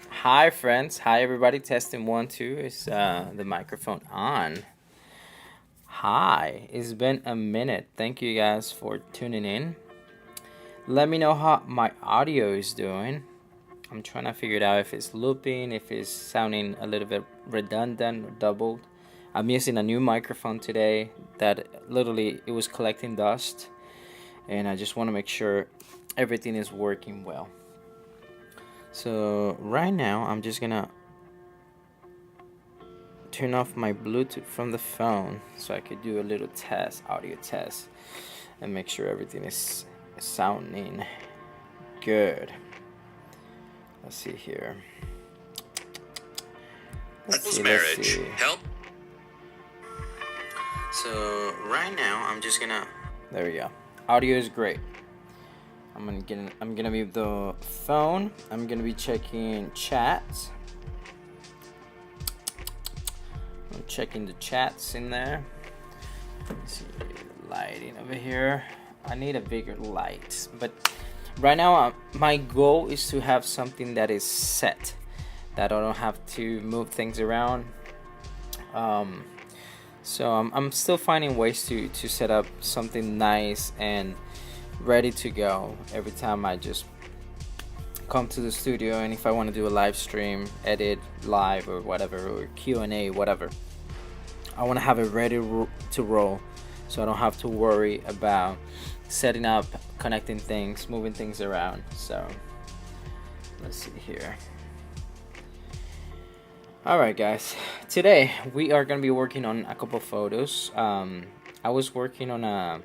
Hi, friends. Hi, everybody. Testing one, two. Is the microphone on? Hi. It's been a minute. Thank you guys for tuning in. Let me know how my audio is doing. I'm trying to figure it out if it's looping, if it's sounding a little bit redundant or doubled. I'm using a new microphone today that literally it was collecting dust, and I just want to make sure everything is working well. So right now I'm just gonna turn off my Bluetooth from the phone so I could do a little test, audio test, and make sure everything is sounding good. Let's see here. Let's see. Help. So right now I'm just gonna. There we go. Audio is great. I'm gonna mute the phone. I'm gonna be checking chats. I'm checking the chats in there. Let's see, lighting over here. I need a bigger light, but right now my goal is to have something that is set, that I don't have to move things around. So I'm still finding ways to set up something nice and ready to go every time I just come to the studio. And if I want to do a live stream, edit live or whatever, or Q&A, whatever, I want to have it ready to roll, so I don't have to worry about setting up, connecting things, moving things around. So let's see here. All right, guys, today we are going to be working on a couple photos. I was working on a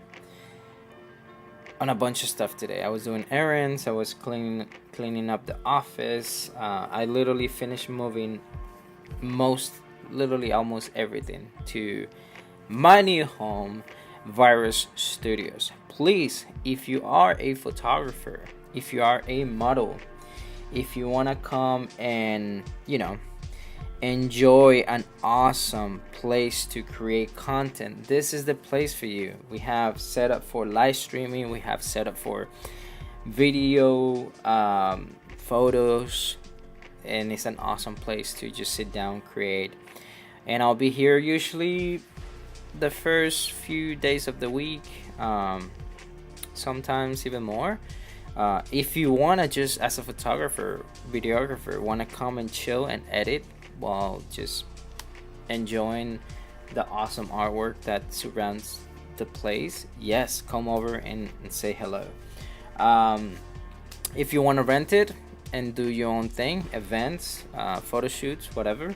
bunch of stuff today. I was doing errands. I was cleaning up the office. I literally finished moving almost everything to my new home, Vyrus Studios. Please, if you are a photographer, if you are a model, if you want to come and enjoy an awesome place to create content, this is the place for you. We have set up for live streaming, we have set up for video, photos, and it's an awesome place to just sit down, create. And I'll be here usually the first few days of the week, sometimes even more. If you want to just, as a photographer, videographer, want to come and chill and edit while just enjoying the awesome artwork that surrounds the place, yes, come over and say hello. If you want to rent it and do your own thing, events, photo shoots, whatever,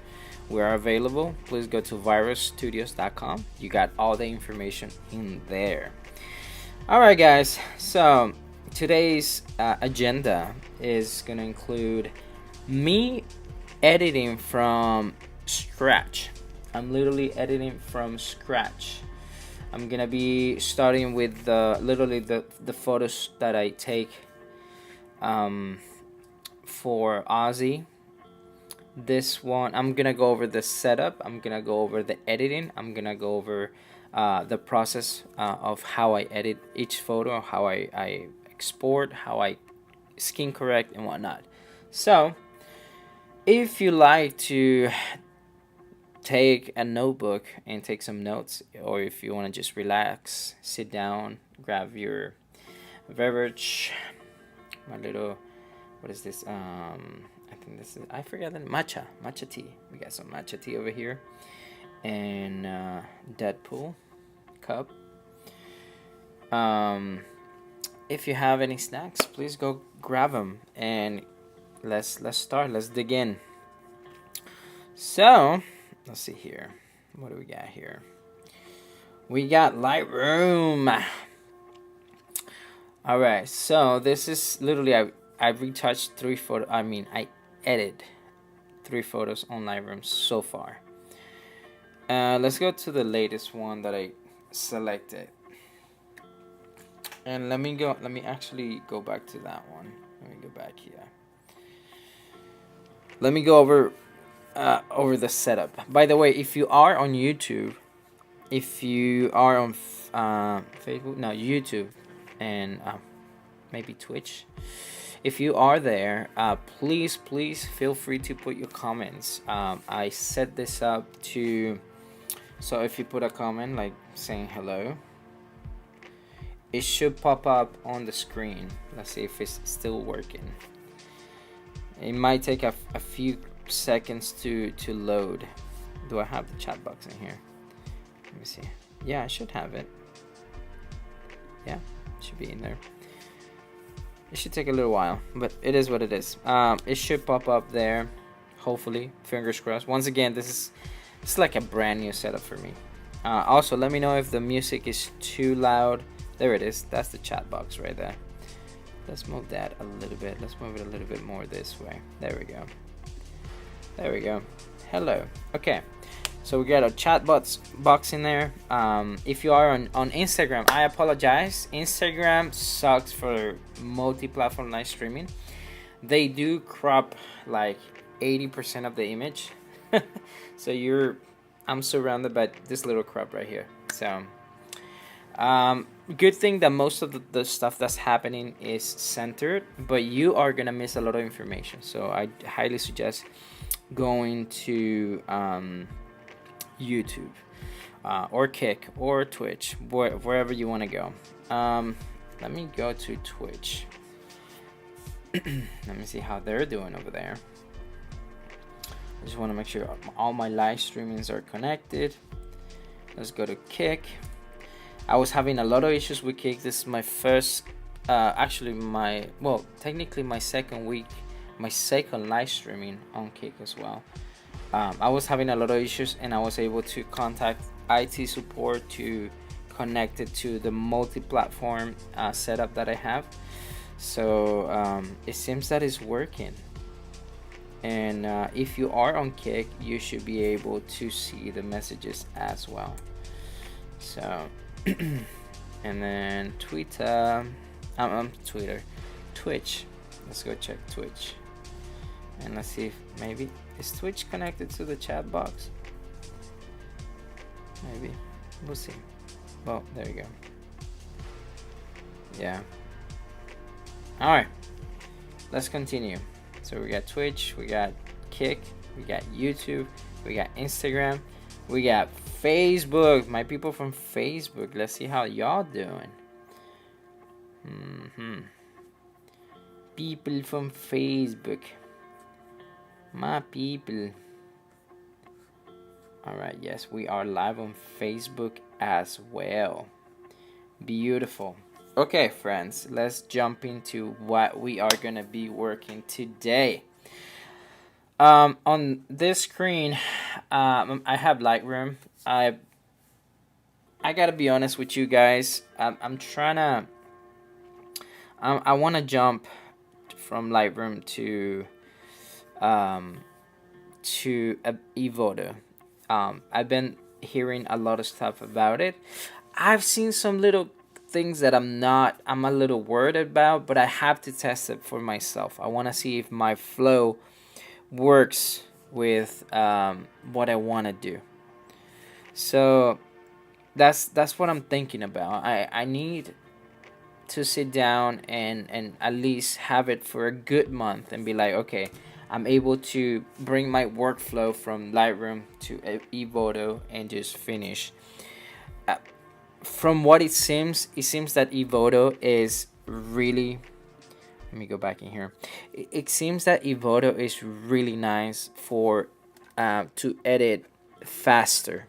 we are available. Please go to vyrusstudios.com. You got all the information in there. All right, guys, so today's agenda is going to include me editing from scratch. I'm literally editing from scratch. I'm gonna be starting with the photos that I take for Ozzy. This one, I'm gonna go over the setup, I'm gonna go over the editing, I'm gonna go over the process of how I edit each photo, how I export, how I skin correct and whatnot. So if you like to take a notebook and take some notes, or if you want to just relax, sit down, grab your beverage, my little, what is this? I think this is, I forgot the matcha tea. We got some matcha tea over here, and Deadpool cup. If you have any snacks, please go grab them, and let's start. Let's dig in. So let's see here. What do we got here? We got Lightroom. All right. So this is literally I retouched I edited 3 photos on Lightroom so far. Let's go to the latest one that I selected. And let me actually go back to that one. Let me go back here. Let me go over the setup. By the way, if you are on YouTube, if you are on Facebook, no, YouTube, and maybe Twitch, If you are there, please feel free to put your comments. I set this up to, so if you put a comment like saying hello, it should pop up on the screen. Let's see if it's still working. It might take a few seconds to load. Do I have the chat box in here? Let me see. Yeah, I should have it. Yeah, it should be in there. It should take a little while, but it is what it is. It should pop up there, hopefully. Fingers crossed. Once again, this is like a brand new setup for me. Also, let me know if the music is too loud. There it is. That's the chat box right there. Let's move that a little bit. Let's move it a little bit more this way. There we go. There we go. Hello. Okay. So we got a chat box in there. If you are on Instagram, I apologize. Instagram sucks for multi-platform live streaming. They do crop like 80% of the image. So I'm surrounded by this little crop right here. So good thing that most of the stuff that's happening is centered, but you are gonna miss a lot of information. So I highly suggest going to YouTube or Kick or Twitch, wherever you want to go. Let me go to Twitch. Let me see how they're doing over there. I just want to make sure all my live streamings are connected. Let's go to Kick. I was having a lot of issues with Kick. This is my first, technically my second live streaming on Kick as well. I was having a lot of issues, and I was able to contact IT support to connect it to the multi-platform setup that I have. So it seems that it's working. And if you are on Kick, you should be able to see the messages as well. So, and then Twitch. Let's go check Twitch. And let's see if maybe is Twitch connected to the chat box. Maybe we'll see. Well, there you go. Yeah. All right, let's continue. So we got Twitch, we got Kick, we got YouTube, we got Instagram, we got Facebook. My people from Facebook, let's see how y'all doing. People from Facebook, my people. All right, yes, we are live on Facebook as well. Beautiful. Okay, friends, let's jump into what we are gonna be working today. On this screen, I have Lightroom. I gotta be honest with you guys. I'm trying to. I want to jump from Lightroom to Evoto. I've been hearing a lot of stuff about it. I've seen some little things that I'm a little worried about, but I have to test it for myself. I want to see if my flow works with what I want to do. So that's what I'm thinking about. I need to sit down and at least have it for a good month and be like, okay, I'm able to bring my workflow from Lightroom to Evoto and just finish. From what it seems that Evoto is really, let me go back in here. It seems that Evoto is really nice for to edit faster.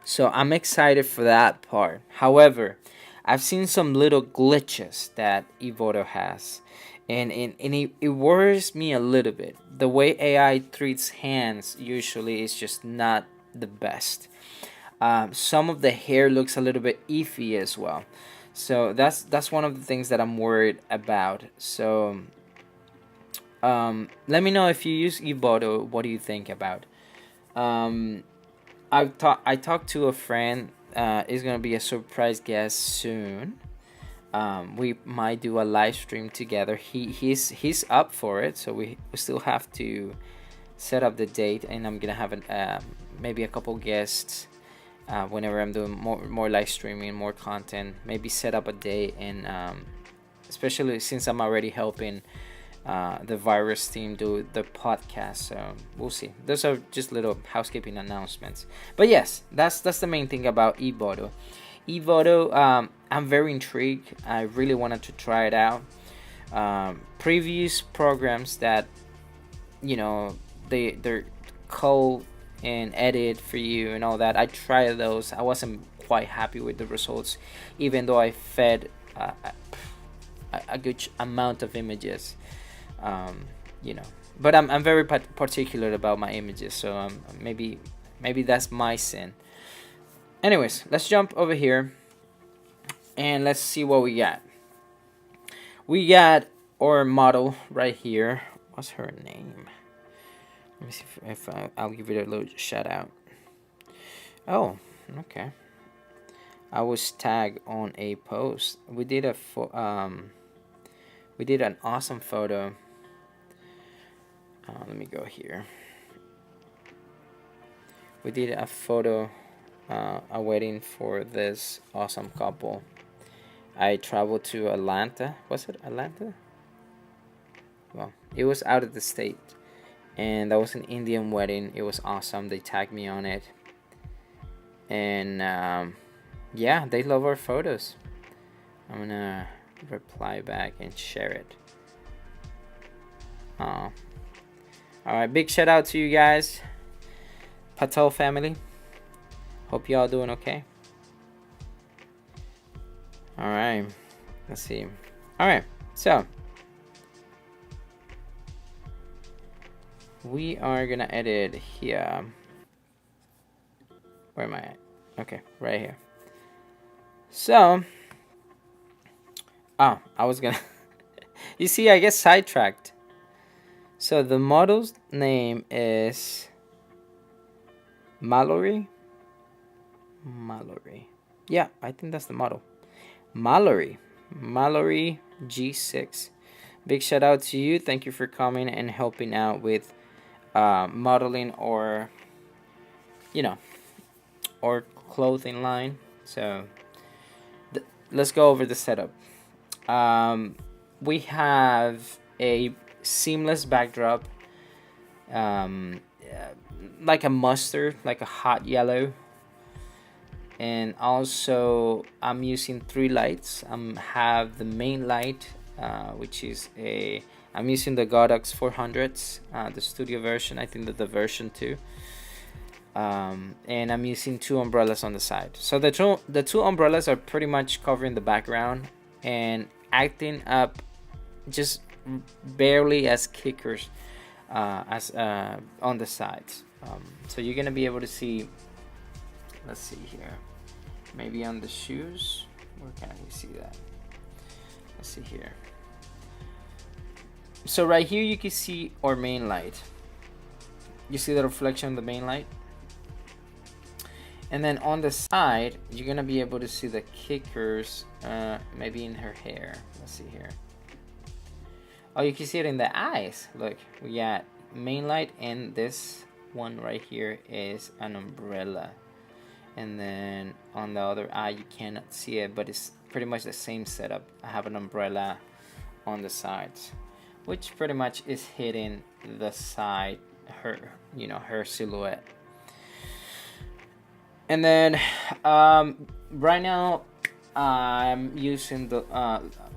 So I'm excited for that part. However, I've seen some little glitches that Evoto has. And it worries me a little bit. The way AI treats hands usually is just not the best. Some of the hair looks a little bit iffy as well. So that's one of the things that I'm worried about. So let me know if you use Evoto. What do you think about? I talked to a friend. Is gonna be a surprise guest soon. We might do a live stream together. He's up for it. So we still have to set up the date, and I'm gonna have maybe a couple guests. Whenever I'm doing more live streaming, more content, maybe set up a day and especially since I'm already helping the Vyrus team do the podcast. So we'll see. Those are just little housekeeping announcements. But yes, that's the main thing about ePhoto. ePhoto, I'm very intrigued. I really wanted to try it out. Previous programs that, they're code and edit for you and all that, I tried those. I wasn't quite happy with the results, even though I fed a good amount of images. But I'm very particular about my images, so maybe that's my sin. Anyways, let's jump over here and let's see what we got. We got our model right here. What's her name? Let me see if I'll give it a little shout out. Oh, okay. I was tagged on a post. We did an awesome photo. Let me go here. We did a photo, a wedding for this awesome couple. I traveled to Atlanta. Was it Atlanta? Well, it was out of the state. And that was an Indian wedding. It was awesome. They tagged me on it. And yeah, they love our photos. I'm gonna reply back and share it. Alright, big shout out to you guys, Patel family. Hope y'all doing okay. Alright, let's see. Alright, so we are gonna edit here. Where am I at? Okay, right here. So I was gonna you see, I get sidetracked. So the model's name is Mallory. Yeah, I think that's the model. Mallory G6. Big shout out to you. Thank you for coming and helping out with modeling or or clothing line. So let's go over the setup. We have a seamless backdrop, like a mustard, like a hot yellow, and also I'm using 3 lights. Have the main light, which is I'm using the Godox 400s, the studio version. I think that the version 2. And I'm using 2 umbrellas on the side. So the two umbrellas are pretty much covering the background and acting up just barely as kickers as on the sides. So you're gonna be able to see. Let's see here. Maybe on the shoes. Where can we see that? Let's see here. So right here you can see our main light. You see the reflection of the main light? And then on the side, you're gonna be able to see the kickers, maybe in her hair. Let's see here. Oh, you can see it in the eyes. Look, we got main light, and this one right here is an umbrella. And then on the other eye, you cannot see it, but it's pretty much the same setup. I have an umbrella on the sides, which pretty much is hitting the side, her silhouette. And then right now I'm using the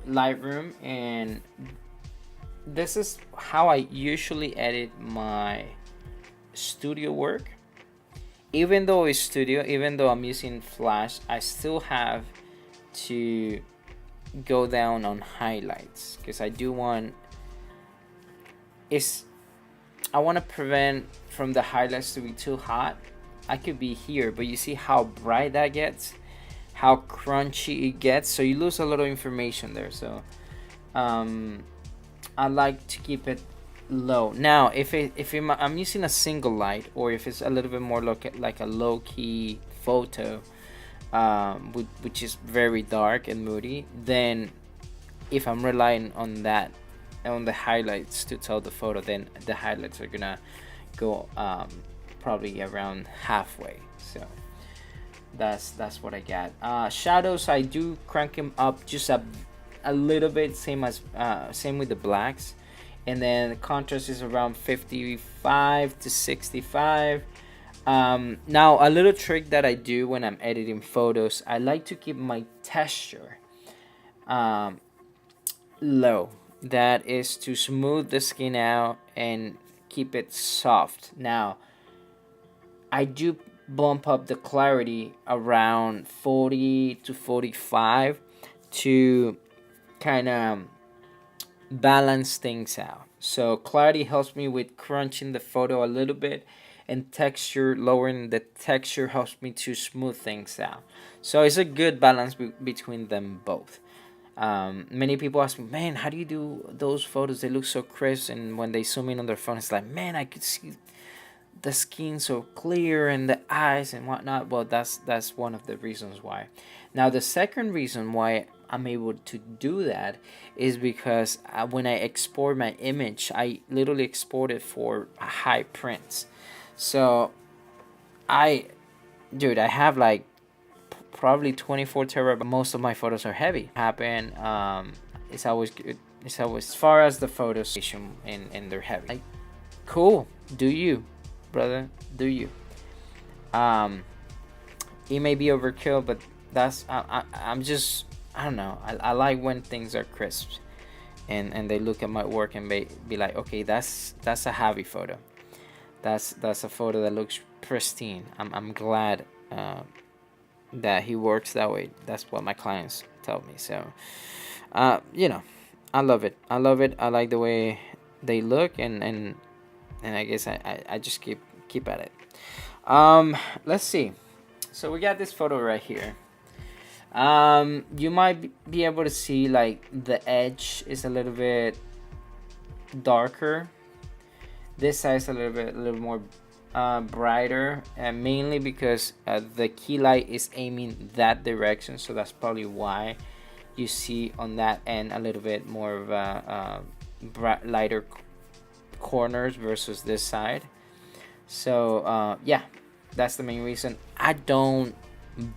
Lightroom, and this is how I usually edit my studio work. Even though it's studio, even though I'm using Flash, I still have to go down on highlights, because I want to prevent from the highlights to be too hot. I could be here, but you see how bright that gets, how crunchy it gets, so you lose a lot of information there. So I like to keep it low. Now if I'm using a single light, or if it's a little bit more like a low-key photo, which is very dark and moody, then if I'm relying on that, on the highlights to tell the photo, then the highlights are gonna go probably around halfway. So that's what I got. Shadows, I do crank them up just a a little bit same as same with the blacks, and then the contrast is around 55 to 65. Now a little trick that I do when I'm editing photos, I like to keep my texture low. That is to smooth the skin out and keep it soft. Now I do bump up the clarity around 40 to 45 to kind of balance things out. So clarity helps me with crunching the photo a little bit, and texture, lowering the texture, helps me to smooth things out. So it's a good balance between them both. Many people ask me, man, how do you do those photos? They look so crisp, and when they zoom in on their phone, it's like, man, I could see the skin so clear and the eyes and whatnot. Well, that's one of the reasons why. Now the second reason why I'm able to do that is because when I export my image, I literally export it for high prints. So I have like probably 24 terabytes. Most of my photos are heavy. It's always good. It's always, as far as the photos and they're heavy. Like, cool. Do you, brother? Do you? It may be overkill, but that's I'm just, I don't know. I like when things are crisp, and they look at my work and be like, okay, that's a heavy photo. That's a photo that looks pristine. I'm glad that he works that way. That's what my clients tell me. So, I love it. I like the way they look, and I guess I just keep at it. Let's see. So we got this photo right here. You might be able to see like the edge is a little bit darker. This side is a little more brighter, and mainly because the key light is aiming that direction, so that's probably why you see on that end a little bit more of a lighter corners versus this side. So yeah, that's the main reason. I don't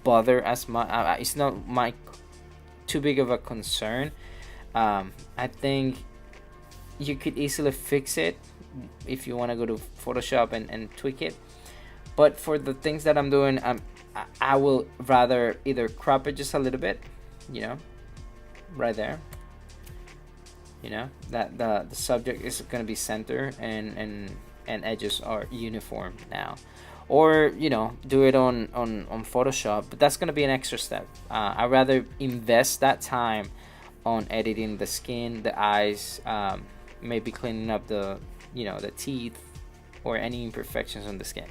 bother as much. It's not too big of a concern. I think you could easily fix it if you want to go to Photoshop and tweak it, but for the things that I'm doing, I will rather either crop it just a little bit, right there, that the subject is going to be center and edges are uniform now, or do it on Photoshop, but that's going to be an extra step. I'd rather invest that time on editing the skin, the eyes, maybe cleaning up the teeth or any imperfections on the skin.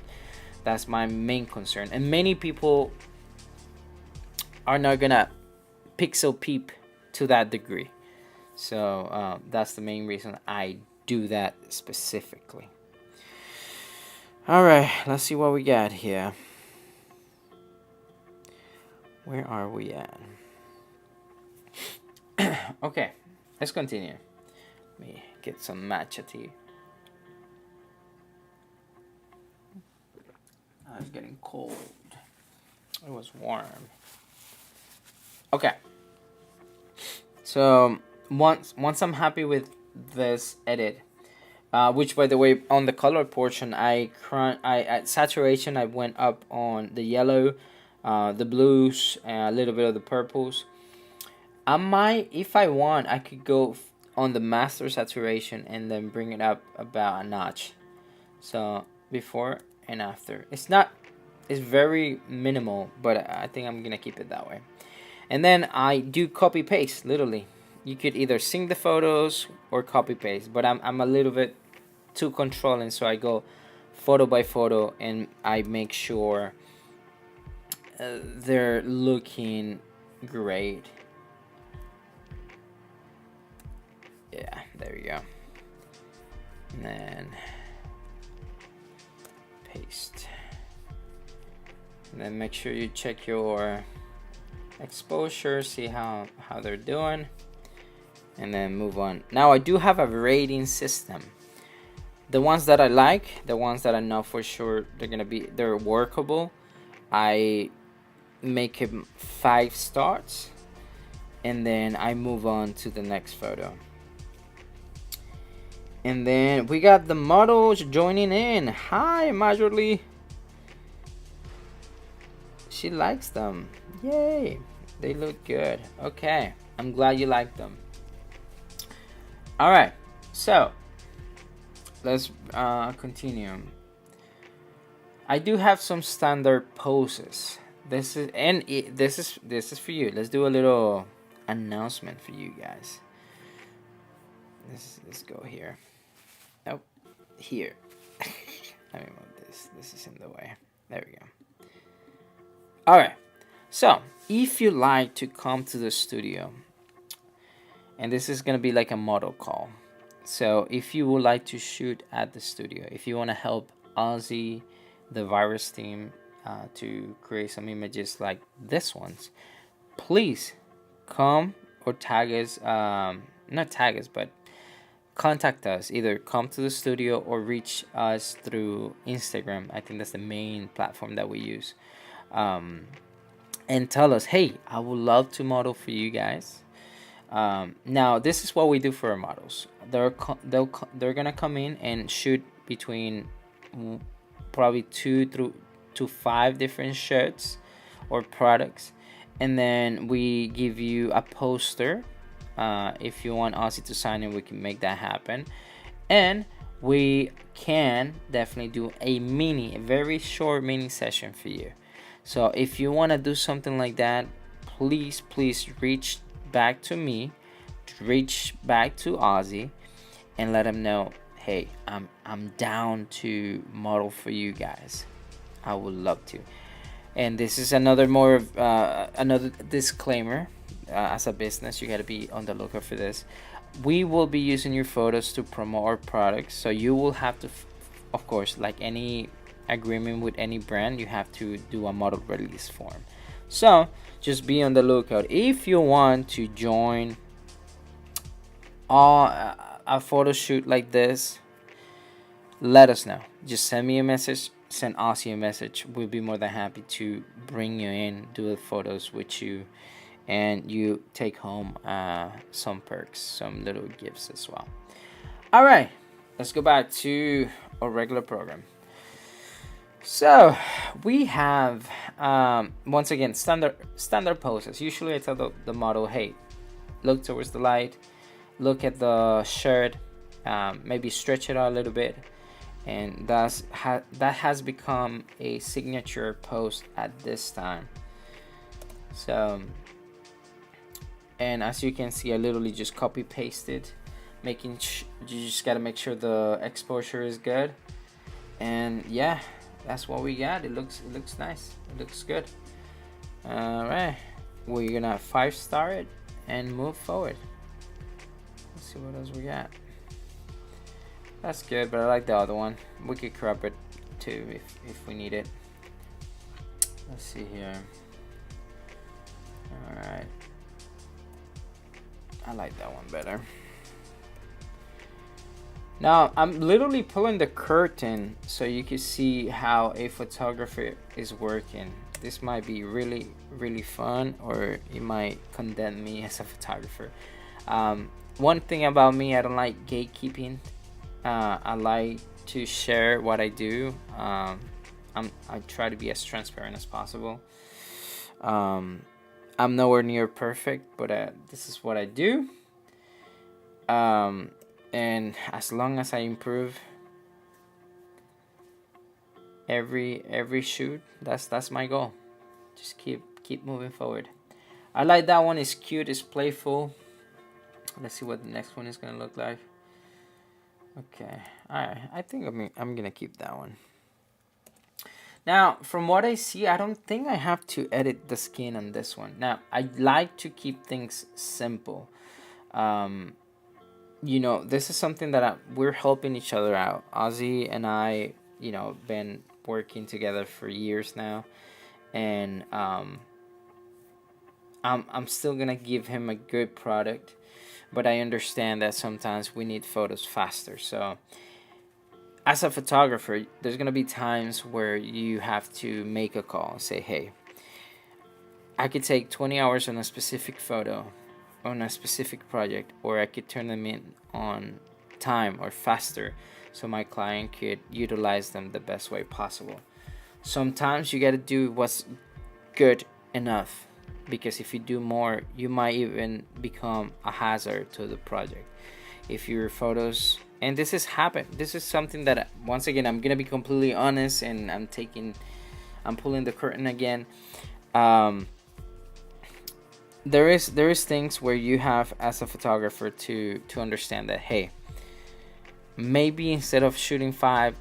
That's my main concern, and many people are not gonna pixel peep to that degree. So that's the main reason I do that specifically. All right, let's see what we got here. Where are we at? Okay, let's continue. Let me get some matcha tea. It's getting cold. It was warm. Okay. So once I'm happy with this edit, which by the way, on the color portion, at saturation I went up on the yellow, the blues, and a little bit of the purples. I might, if I want, I could go on the master saturation and then bring it up about a notch. So before and after, it's very minimal, but I think I'm gonna keep it that way. And then I do copy paste. Literally, you could either sync the photos or copy paste, but I'm a little bit too controlling, so I go photo by photo and I make sure they're looking great. Yeah, there you go. And then paste. And then make sure you check your exposure, see how they're doing, and then move on. Now I do have a rating system. The ones that I like, the ones that I know for sure they're workable, I make it 5 stars. and then I move on to the next photo. And then we got the models joining in. Hi, Marjorie. She likes them. Yay. They look good. Okay. I'm glad you like them. Alright. So, let's continue. I do have some standard poses. This is for you. Let's do a little announcement for you guys. Let's go here. Nope. Here. Let me move this. This is in the way. There we go. Alright. So, if you like to come to the studio, and this is going to be like a model call. So, if you would like to shoot at the studio, if you want to help Ozzy, the Vyrus team, to create some images like this ones, please come or tag us, not tag us, but contact us. Either come to the studio or reach us through Instagram. I think that's the main platform that we use. And tell us, hey, I would love to model for you guys. Now, this is what we do for our models. They're gonna come in and shoot between probably 2 to 5 different shirts or products, and then we give you a poster. If you want Ozzy to sign in, we can make that happen, and we can definitely do a very short mini session for you. So if you want to do something like that, please reach back to me, reach back to Ozzy, and let him know, hey, I'm down to model for you guys. I would love to. And this is another disclaimer. As a business, you got to be on the lookout for this. We will be using your photos to promote our products, so you will have to, of course, like any agreement with any brand, you have to do a model release form. So just be on the lookout. If you want to join a photo shoot like this, let us know. Just send me a message, send Ozzy a message. We'll be more than happy to bring you in, do the photos with you, and you take home some perks, some little gifts as well. All right, let's go back to our regular program. So we have once again standard poses. Usually I tell the model, hey, look towards the light, look at the shirt, maybe stretch it out a little bit, and that has become a signature pose at this time. So, and as you can see, I literally just copy pasted, you just gotta make sure the exposure is good, and yeah, that's what we got. It looks nice. It looks good. All right, we're gonna 5-star it and move forward. Let's see what else we got. That's good, but I like the other one. We could crop it too if we need it. Let's see here. All right, I like that one better. Now, I'm literally pulling the curtain so you can see how a photographer is working. This might be really, really fun, or it might condemn me as a photographer. One thing about me, I don't like gatekeeping. I like to share what I do. I try to be as transparent as possible. I'm nowhere near perfect, but this is what I do. And as long as I improve every shoot, that's my goal. Just keep moving forward. I like that one. It's cute, it's playful. Let's see what the next one is gonna look like. Okay, alright, I think I'm gonna keep that one. Now, from what I see, I don't think I have to edit the skin on this one. Now, I like to keep things simple. You know, this is something that we're helping each other out. Ozzy and I, you know, been working together for years now, and I'm still gonna give him a good product, but I understand that sometimes we need photos faster. So, as a photographer, there's gonna be times where you have to make a call and say, hey, I could take 20 hours on a specific photo, on a specific project, or I could turn them in on time or faster, so my client could utilize them the best way possible. Sometimes you got to do what's good enough, because if you do more, you might even become a hazard to the project. If your photos, and this is something that, once again, I'm gonna be completely honest, and I'm pulling the curtain again. um there is things where you have, as a photographer, to understand that, hey, maybe instead of shooting 5,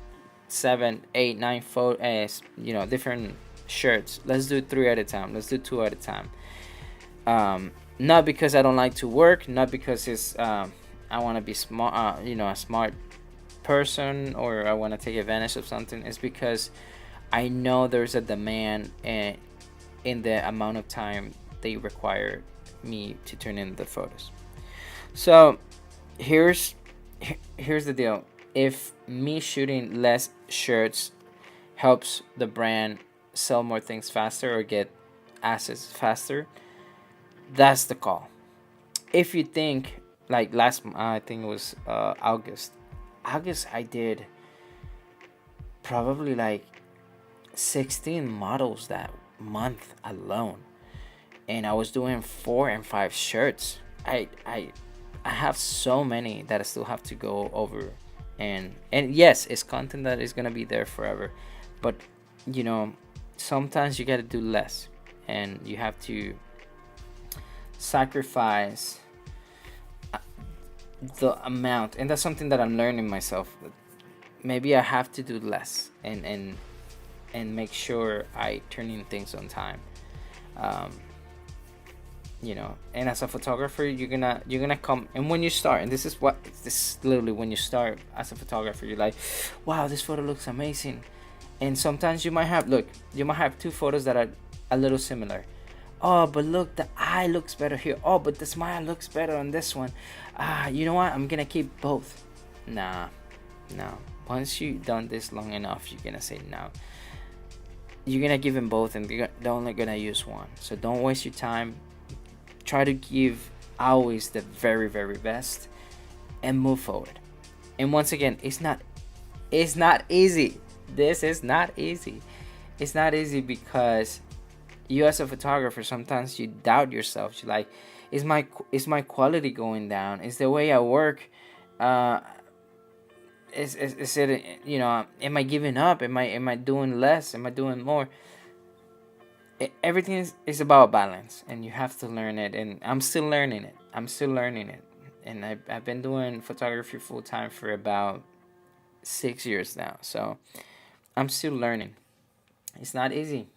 7, 8, 9 photos, different shirts, let's do 3 at a time, let's do 2 at a time. Not because I don't like to work, not because it's I want to be smart, a smart person, or I want to take advantage of something. It's because I know there's a demand in the amount of time they require me to turn in the photos. So here's here's the deal. If me shooting less shirts helps the brand sell more things faster or get assets faster, that's the call. If you think, like last, I think it was August, I did probably like 16 models that month alone, and I was doing 4 and 5 shirts. I have so many that I still have to go over, and yes, it's content that is gonna be there forever, but you know sometimes you gotta do less, and you have to sacrifice the amount, and that's something that I'm learning myself. Maybe I have to do less, and make sure I turn in things on time. um, and as a photographer, you're gonna come, and when you start, and this is literally when you start as a photographer, you're like, wow, this photo looks amazing. And sometimes you might have 2 photos that are a little similar. Oh, but look, the eye looks better here. Oh, but the smile looks better on this one. You know what, I'm gonna keep both. Nah, no. Once you've done this long enough, you're gonna say no. You're gonna give them both, and they're only gonna use one. So don't waste your time. Try to give always the very, very best, and move forward. And once again, it's not easy. This is not easy. It's not easy because you, as a photographer, sometimes you doubt yourself. You're like, is my quality going down? Is the way I work, is it, am I giving up? Am I doing less? Am I doing more? Everything is about balance, and you have to learn it, and I'm still learning it. And I've been doing photography full time for about 6 years now, so I'm still learning. It's not easy.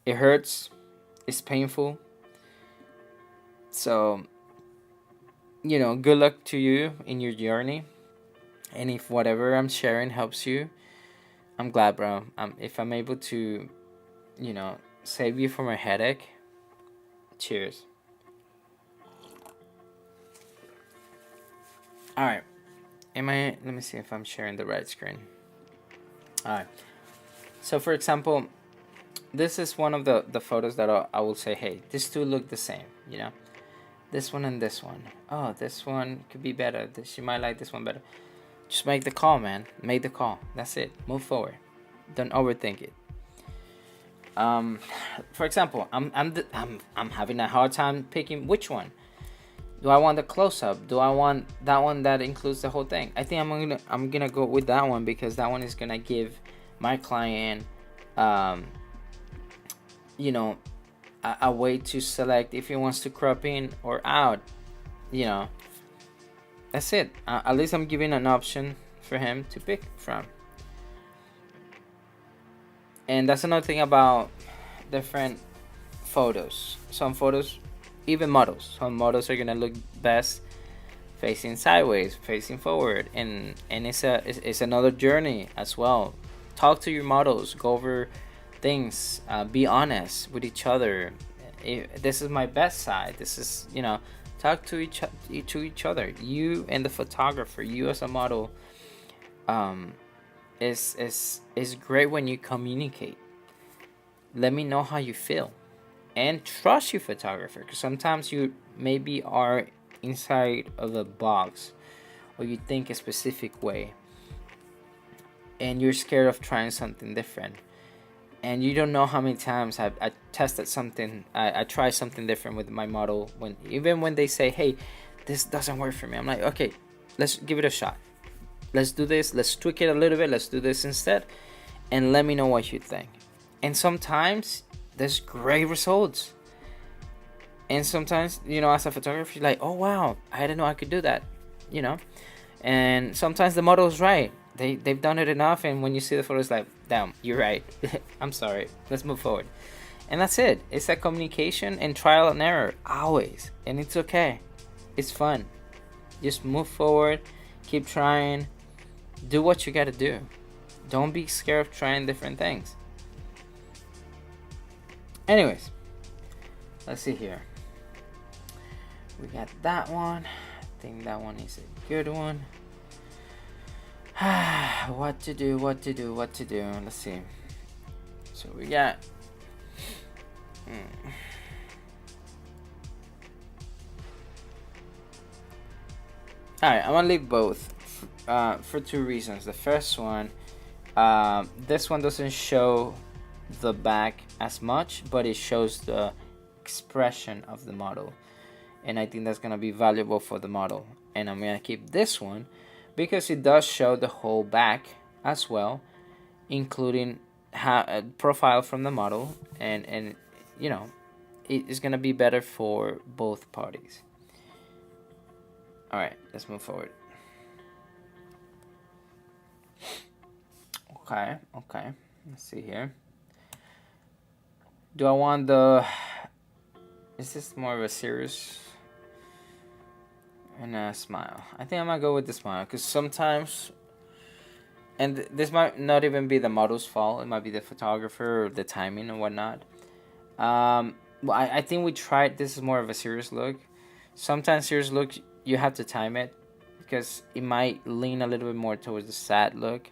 It hurts. It's painful. So good luck to you in your journey, and if whatever I'm sharing helps you, I'm glad, bro. If I'm able to save you from a headache, cheers. All right. Let me see if I'm sharing the right screen. All right. So for example, this is one of the photos that I will say, hey, these two look the same, this one and this one. Oh, this one could be better. She might like this one better. Just make the call, man. Make the call. That's it. Move forward. Don't overthink it. For example, I'm having a hard time picking which one. Do I want the close up? Do I want that one that includes the whole thing? I think I'm gonna go with that one, because that one is gonna give my client a way to select if he wants to crop in or out. That's it. At least I'm giving an option for him to pick from. And that's another thing about different photos. Some photos, even models, some models are gonna look best facing sideways, facing forward, and it's another journey as well. Talk to your models, go over things, be honest with each other. This is my best side. This is, talk to each other. You and the photographer, you as a model, is great when you communicate. Let me know how you feel. and trust your photographer, because sometimes you maybe are inside of a box, or you think a specific way, and you're scared of trying something different, and you don't know how many times I tested something, I tried something different with my model, even when they say, hey, this doesn't work for me, I'm like, okay, let's give it a shot, let's do this, let's tweak it a little bit, let's do this instead, and let me know what you think. And sometimes there's great results, and sometimes, as a photographer, you're like, oh wow, I didn't know I could do that, and sometimes the model is right, they've done it enough, and when you see the photo, it's like, damn, you're right. I'm sorry, let's move forward. And that's it. It's a communication and trial and error, always. And it's okay, it's fun. Just move forward, keep trying, do what you gotta do. Don't be scared of trying different things. Anyways, let's see here. We got that one. I think that one is a good one. What to do. Let's see. So we got Alright, I'm gonna leave both for two reasons. The first one, this one doesn't show the back as much, but it shows the expression of the model, and I think that's gonna be valuable for the model. And I'm gonna keep this one because it does show the whole back as well, including a profile from the model, and it is gonna be better for both parties. All right, let's move forward. Okay, let's see here. Do I want is this more of a serious and a smile? I think I'm gonna go with the smile, because sometimes, and this might not even be the model's fault, it might be the photographer or the timing and whatnot. Well, I think we tried, this is more of a serious look. Sometimes serious look, you have to time it, because it might lean a little bit more towards the sad look.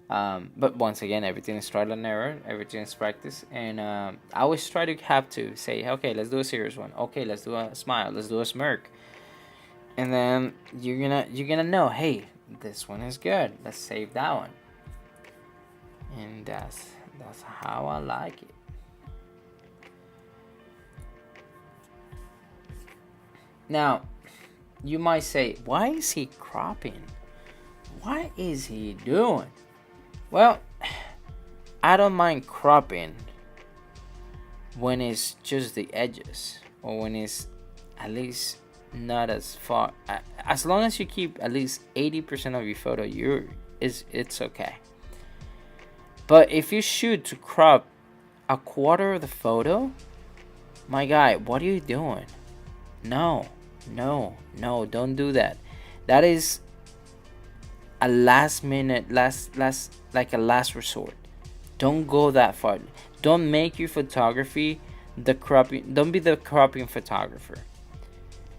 But once again, everything is trial and error, everything is practice, and I always try to have to say, okay, let's do a serious one, okay, let's do a smile, let's do a smirk, and then you're gonna know, hey, this one is good, let's save that one. And that's how I like it. Now, you might say, why is he cropping? What is he doing? Well, I don't mind cropping when it's just the edges, or when it's at least not as far. As long as you keep at least 80% of your photo, it's okay. But if you shoot to crop a quarter of the photo, my guy, what are you doing? No, don't do that. That is a last minute, like a last resort. Don't go that far. Don't make your photography the cropping. Don't be the cropping photographer.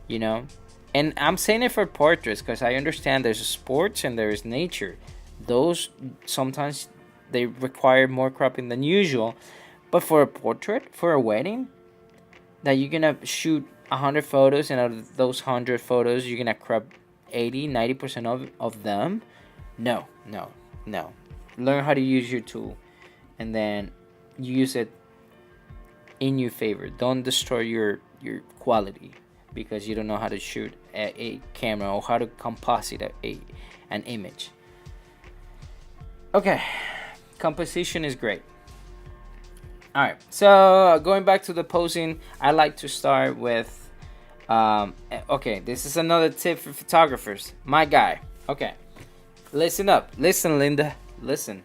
And I'm saying it for portraits, because I understand there's sports and there's nature. Those sometimes they require more cropping than usual. But for a portrait, for a wedding, that you're gonna shoot 100 photos, and out of those 100 photos you're gonna crop 80-90% of them. No. Learn how to use your tool, and then use it in your favor. Don't destroy your quality because you don't know how to shoot a camera, or how to composite an image. Okay, composition is great. Alright, so going back to the posing, I like to start with, okay, this is another tip for photographers. My guy, okay, listen up. Listen, Linda, listen.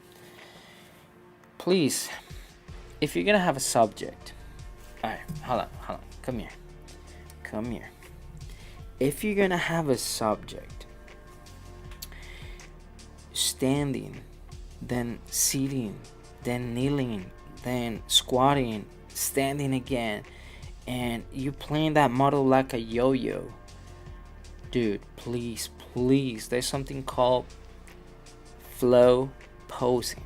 Please, if you're gonna have a subject, alright, hold on, come here. If you're gonna have a subject, standing, then seating, then kneeling, then squatting, standing again, and you playing that model like a yo-yo, dude, please, there's something called flow posing.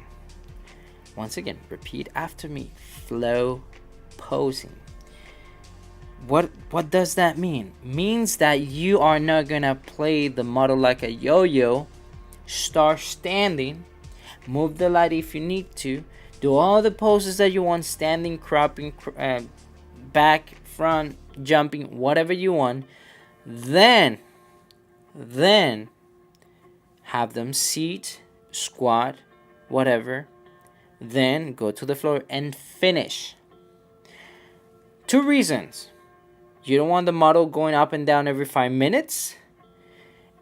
Once again, repeat after me. Flow posing. What does that mean? Means that you are not gonna play the model like a yo-yo. Start standing, move the light if you need to, do all the poses that you want, standing, cropping, back, front, jumping, whatever you want. Then have them seat, squat, whatever. Then go to the floor and finish. 2 reasons. You don't want the model going up and down every 5 minutes.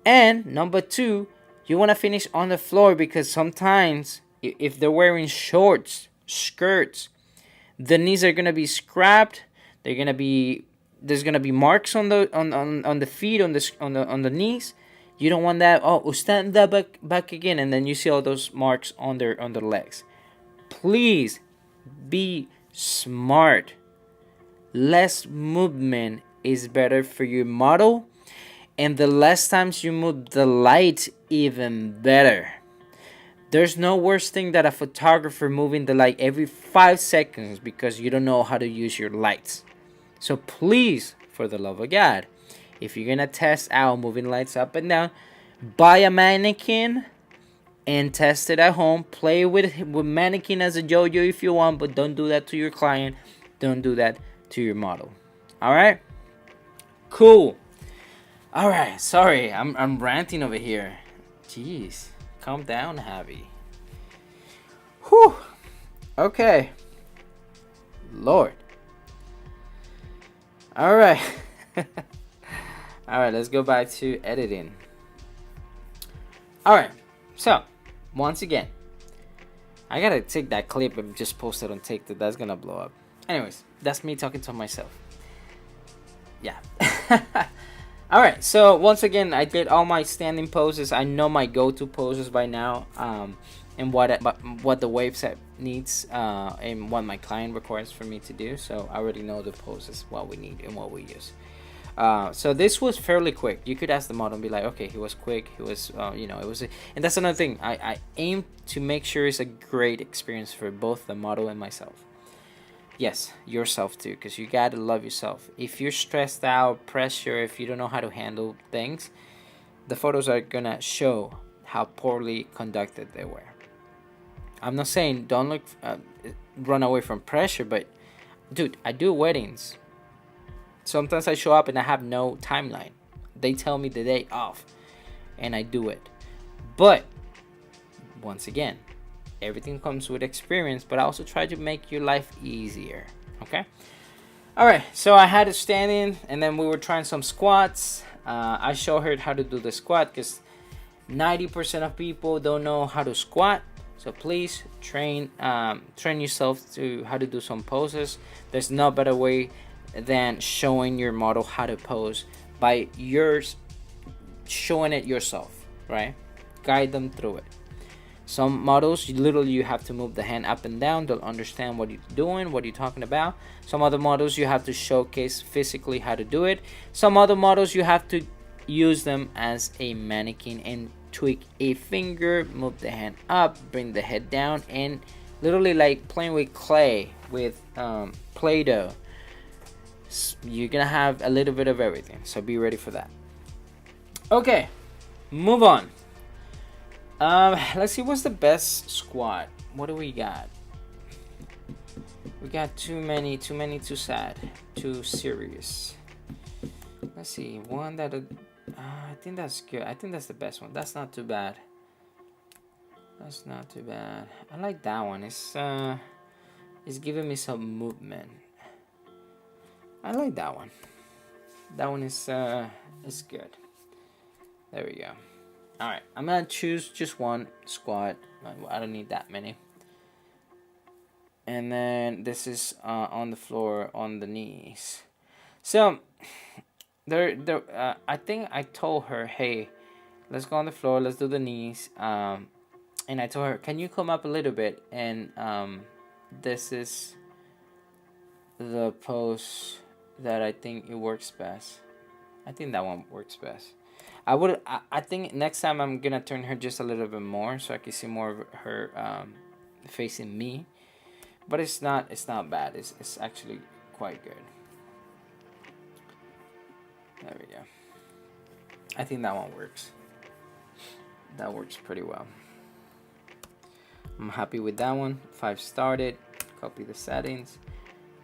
And number 2, you want to finish on the floor, because sometimes if they're wearing shorts, skirts, the knees are going to be scrapped. There's going to be marks on the feet, on the knees. You don't want that. Oh, stand that back again, and then you see all those marks on their legs. Please be smart. Less movement is better for your model, and the less times you move the light, even better. There's no worse thing than a photographer moving the light every 5 seconds because you don't know how to use your lights. So please, for the love of God, if you're gonna test out moving lights up and down, buy a mannequin and test it at home. Play with mannequin as a yo-yo if you want, but don't do that to your client. Don't do that to your model. All right? Cool. All right. Sorry, I'm ranting over here. Jeez, calm down, Javi. Whew. Okay. Lord. All right. All right. Let's go back to editing. All right. So, once again, I gotta take that clip and just post it on TikTok. That's gonna blow up. Anyways, that's me talking to myself. Yeah. Alright, so once again, I did all my standing poses. I know my go-to poses by now, and what the website needs, and what my client requires for me to do. So I already know the poses, what we need and what we use. So this was fairly quick. You could ask the model and be like, okay, he was quick. He was, it was, and that's another thing. I aim to make sure it's a great experience for both the model and myself. Yes, yourself too, because you gotta love yourself. If you're stressed out, pressure, if you don't know how to handle things, the photos are gonna show how poorly conducted they were. I'm not saying don't run away from pressure, but dude, I do weddings. Sometimes I show up and I have no timeline. They tell me the day off, and I do it. But once again, everything comes with experience, but I also try to make your life easier. Okay. All right. So I had it standing, and then we were trying some squats. I showed her how to do the squat because 90% of people don't know how to squat. So please train yourself to how to do some poses. There's no better way than showing your model how to pose by showing it yourself, right? Guide them through it. Some models, you have to move the hand up and down. They'll understand what you're doing, what you're talking about. Some other models, you have to showcase physically how to do it. Some other models, you have to use them as a mannequin and tweak a finger, move the hand up, bring the head down, and literally like playing with clay, with Play-Doh. You're gonna have a little bit of everything, so be ready for that. Okay, move on. Let's see what's the best squat. What do we got? We got too many, too sad, too serious. Let's see, one that I think that's good. I think that's the best one. That's not too bad. That's not too bad. I like that one. It's giving me some movement. I like that one. That one is good. There we go. All right, I'm gonna choose just one squat. I don't need that many. And then this is on the floor on the knees. So I think I told her, hey, let's go on the floor. Let's do the knees. And I told her, can you come up a little bit? And this is the pose that I think it works best. I think that one works best. I think next time I'm gonna turn her just a little bit more so I can see more of her facing me. But it's not bad. It's actually quite good. There we go. I think that one works. That works pretty well. I'm happy with that one. 5 started. Copy the settings.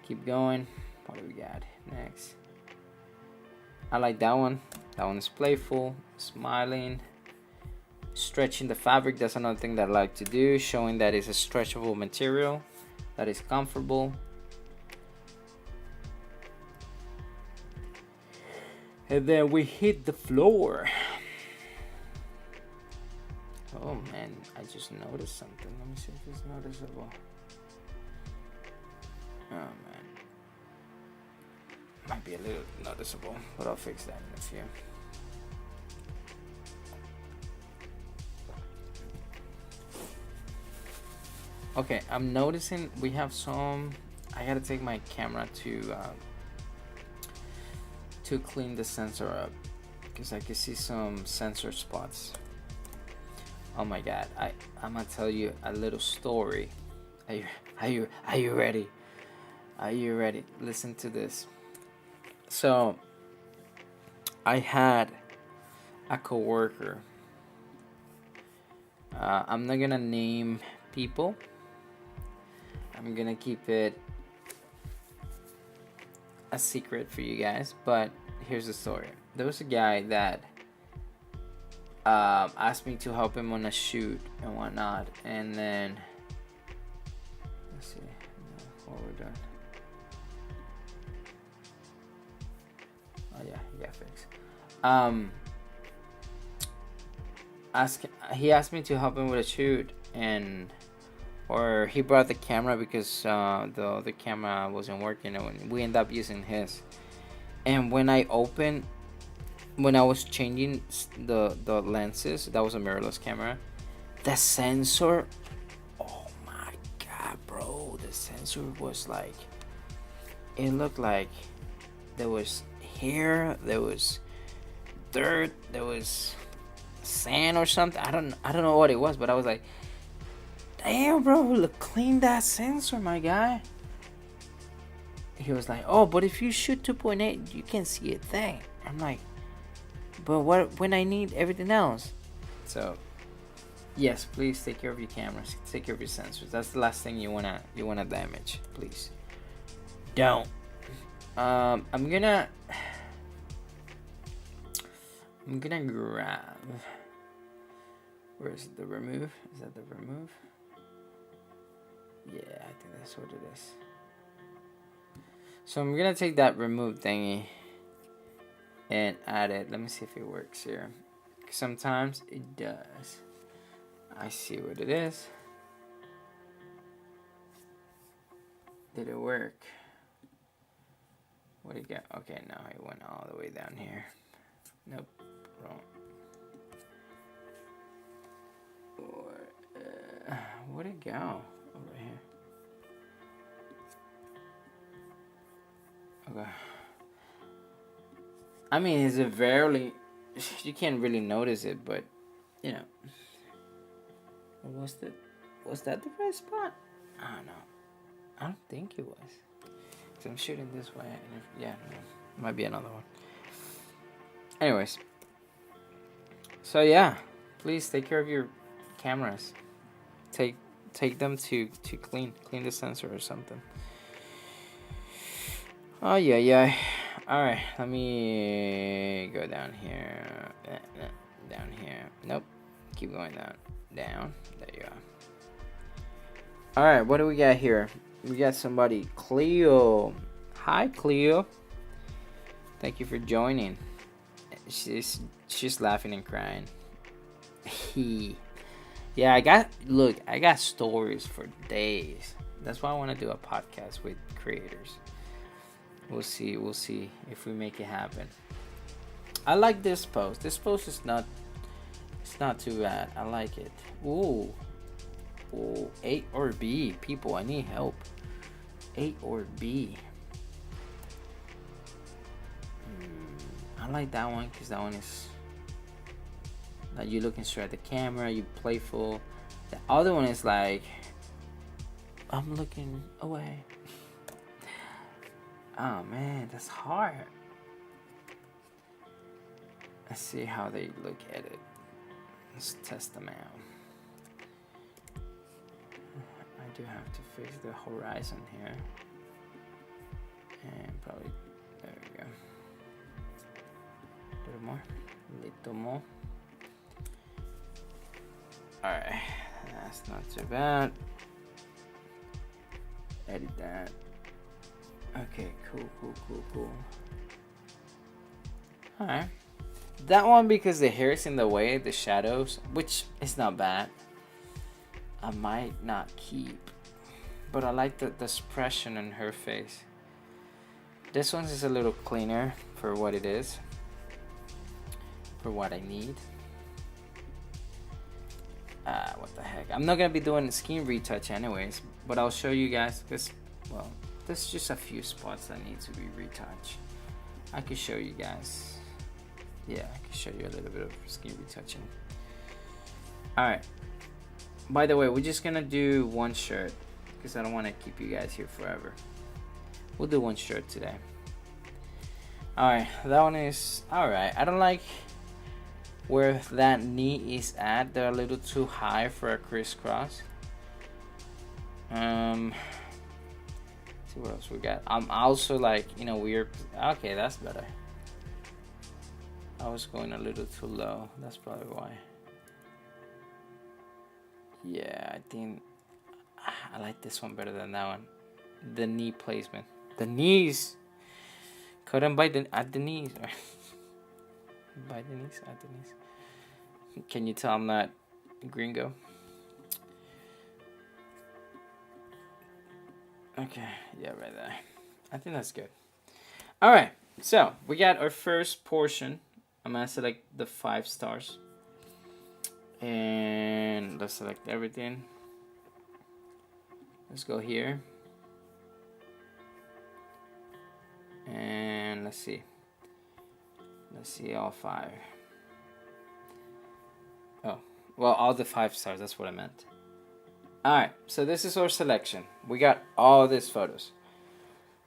Keep going. What do we got next? I like that one. That one is playful, smiling, stretching the fabric. That's another thing that I like to do, showing that it's a stretchable material that is comfortable. And then we hit the floor. Oh man, I just noticed something. Let me see if it's noticeable. Oh man, might be a little noticeable, but I'll fix that in a few. Okay, I'm noticing we have some. I gotta take my camera to clean the sensor up because I can see some sensor spots. Oh my god, I'm gonna tell you a little story. Are you ready? Are you ready? Listen to this. So I had a coworker. I'm not gonna name people. I'm gonna keep it a secret for you guys, but here's the story. There was a guy that asked me to help him on a shoot and whatnot, and then let's see what we're doing. Oh yeah, he got fixed. He asked me to help him with a shoot, or he brought the camera because the camera wasn't working, and we ended up using his. And when I was changing the lenses, that was a mirrorless camera, the sensor, oh my god, bro, the sensor was like, it looked like there was hair, there was dirt, there was sand or something. I don't know what it was, but I was like, damn, bro, look, clean that sensor, my guy. He was like, oh, but if you shoot 2.8, you can see a thing. I'm like, but what when I need everything else? So yes, please take care of your cameras, take care of your sensors. That's the last thing you wanna damage. Please don't. I'm gonna grab, where is it, the remove? Is that the remove? Yeah, I think that's what it is. So I'm gonna take that remove thingy and add it. Let me see if it works here. Sometimes it does. I see what it is. Did it work? What did it get? Okay, no, it went all the way down here. Nope, wrong. Where'd it go? Over here. Okay. I mean, it's a barely, you can't really notice it, but you know. Was that the right spot? I don't know. I don't think it was. Cause I'm shooting this way. And yeah, no, might be another one. Anyways. So yeah, please take care of your cameras. Take them to clean the sensor or something. Oh yeah. All right, let me go down here. Down here. Nope. Keep going down. Down. There you are. All right, what do we got here? We got somebody, Cleo. Hi, Cleo. Thank you for joining. She's laughing and crying. Yeah, I got stories for days. That's why I want to do a podcast with creators. We'll see if we make it happen. I like this post. This post is not too bad. I like it. Ooh, A or B. People, I need help. A or B. I like that one because that one is like you looking straight at the camera, you playful. The other one is like I'm looking away. Oh man, that's hard. Let's see how they look at it. Let's test them out. I do have to fix the horizon here. And probably, there we go. A little more. Alright, that's not too bad. Edit that. Okay, cool. Alright. That one, because the hair is in the way, the shadows, which is not bad. I might not keep. But I like the expression on her face. This one is a little cleaner for what it is. For what I need. What the heck. I'm not going to be doing skin retouch anyways. But I'll show you guys this. Well, there's just a few spots that need to be retouched. I could show you guys. Yeah, I can show you a little bit of skin retouching. Alright. By the way, we're just gonna do one shirt because I don't want to keep you guys here forever. We'll do one shirt today. Alright, that one is alright. I don't like where that knee is at. They're a little too high for a crisscross. See what else we got. I'm also like in a weird. Okay, that's better. I was going a little too low. That's probably why. Yeah, I think I like this one better than that one. The knee placement. The knees. Cut them at the knees. By the knees, at the knees. Can you tell I'm not gringo? Okay, yeah, right there. I think that's good. All right, so we got our first portion. I'm gonna select the 5 stars. And let's select everything. Let's go here. And let's see. Let's see all 5. Oh, well, all the 5 stars, that's what I meant. Alright, so this is our selection. We got all these photos.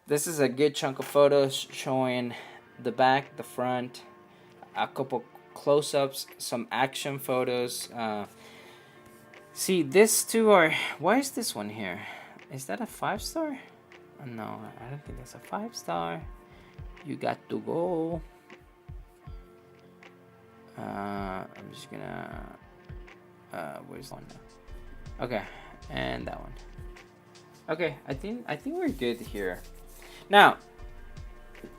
This is a good chunk of photos showing the back, the front, a couple close-ups, some action photos. See, these two are... Why is this one here? Is that a 5-star? No, I don't think that's a 5-star. You got to go. I'm just gonna... where's one now? Okay, and that one. Okay, I think we're good here. Now,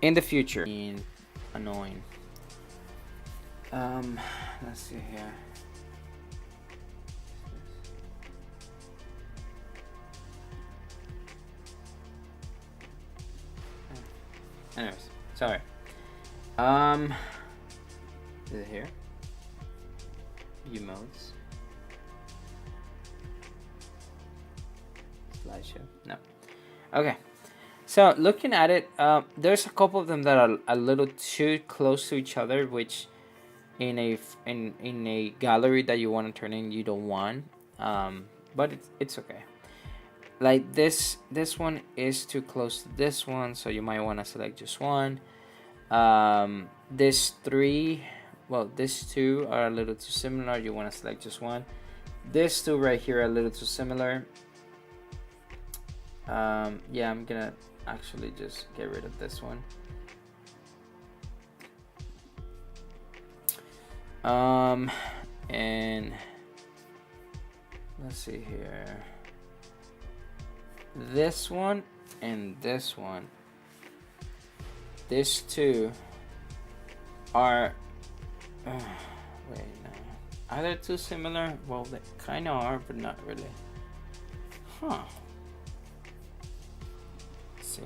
in the future, annoying. Let's see here. Anyways, sorry. Is it here? View modes. Slideshow. No. Okay. So looking at it, there's a couple of them that are a little too close to each other, which in a gallery that you want to turn in, you don't want. But it's okay. Like this one is too close to this one, so you might want to select just one. These 3, well, these 2 are a little too similar. You want to select just one. These 2 right here are a little too similar. Yeah, I'm gonna actually just get rid of this one. And let's see here. This one and this one. These 2 are wait, no. Are they too similar? Well, they kind of are, but not really. Huh. Let's see.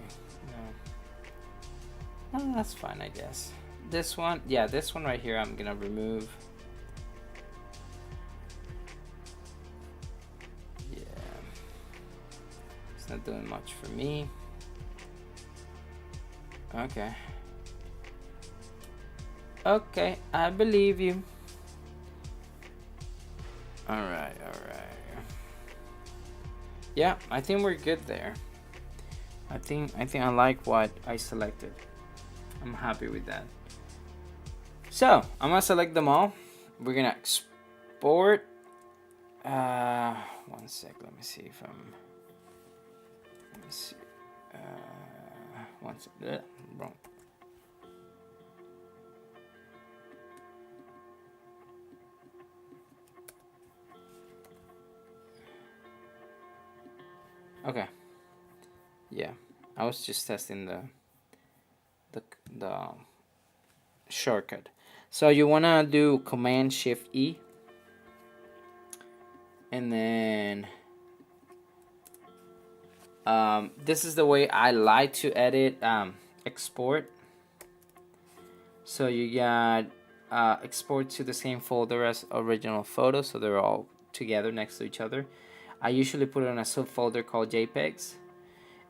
No, that's fine, I guess. This one, yeah, this one right here, I'm gonna remove. Yeah, it's not doing much for me. Okay. Okay, I believe you. Alright. Yeah, I think we're good there. I think I like what I selected. I'm happy with that. So I'm gonna select them all. We're gonna export. One sec. Let me see if I'm. Let me see. One sec. Wrong. Okay. Yeah, I was just testing the shortcut. So you wanna do Command Shift E, and then this is the way I like to edit export. So you got export to the same folder as original photo, so they're all together next to each other. I usually put it in a subfolder called JPEGs,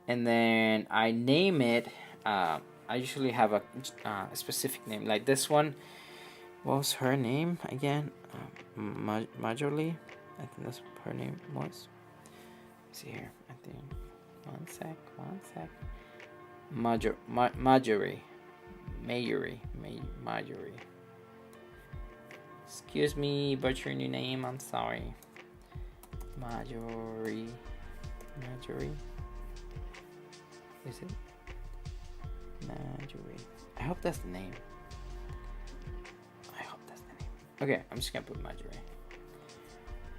and then I name it. I usually have a specific name, like this one. What was her name again? Majorly, I think that's what her name was. Let's see here, I think. One sec. Marjorie. Excuse me, butchering your name. I'm sorry. Marjorie. Is it? Marjorie. I hope that's the name. Okay, I'm just gonna put Marjorie.